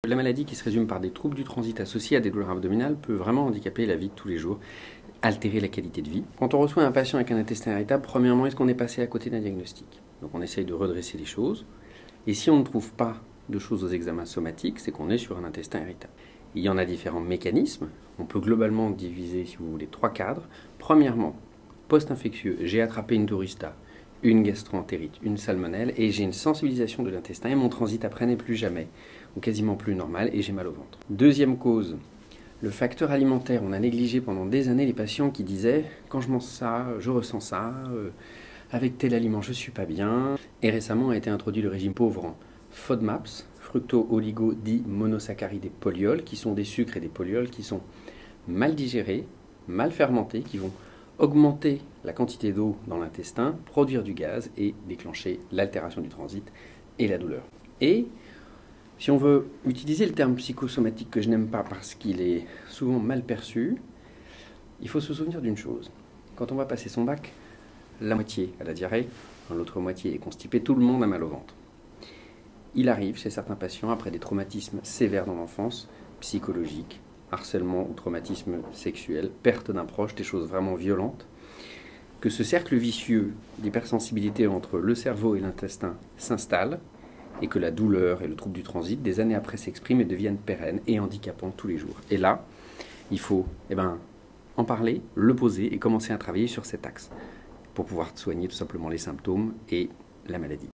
La maladie qui se résume par des troubles du transit associés à des douleurs abdominales peut vraiment handicaper la vie de tous les jours, altérer la qualité de vie. Quand on reçoit un patient avec un intestin irritable, premièrement, est-ce qu'on est passé à côté d'un diagnostic? Donc on essaye de redresser les choses. Et si on ne trouve pas de choses aux examens somatiques, c'est qu'on est sur un intestin irritable. Il y en a différents mécanismes. On peut globalement diviser, si vous voulez, 3 cadres. Premièrement, post-infectieux, j'ai attrapé une tourista, une gastro-entérite, une salmonelle, et j'ai une sensibilisation de l'intestin, et mon transit après n'est plus jamais, ou quasiment plus normal, et j'ai mal au ventre. Deuxième cause, le facteur alimentaire. On a négligé pendant des années les patients qui disaient « quand je mange ça, je ressens ça, avec tel aliment je ne suis pas bien ». Et récemment a été introduit le régime pauvre en FODMAPs, fructo-oligo-di-monosaccharides et polyols, qui sont des sucres et des polyols qui sont mal digérés, mal fermentés, qui vont augmenter la quantité d'eau dans l'intestin, produire du gaz et déclencher l'altération du transit et la douleur. Et si on veut utiliser le terme psychosomatique que je n'aime pas parce qu'il est souvent mal perçu, il faut se souvenir d'une chose. Quand on va passer son bac, la moitié a la diarrhée, l'autre moitié est constipée, tout le monde a mal au ventre. Il arrive chez certains patients, après des traumatismes sévères dans l'enfance, psychologiques, harcèlement ou traumatisme sexuel, perte d'un proche, des choses vraiment violentes, que ce cercle vicieux d'hypersensibilité entre le cerveau et l'intestin s'installe et que la douleur et le trouble du transit, des années après, s'expriment et deviennent pérennes et handicapants tous les jours. Et là, il faut en parler, le poser et commencer à travailler sur cet axe pour pouvoir soigner tout simplement les symptômes et la maladie.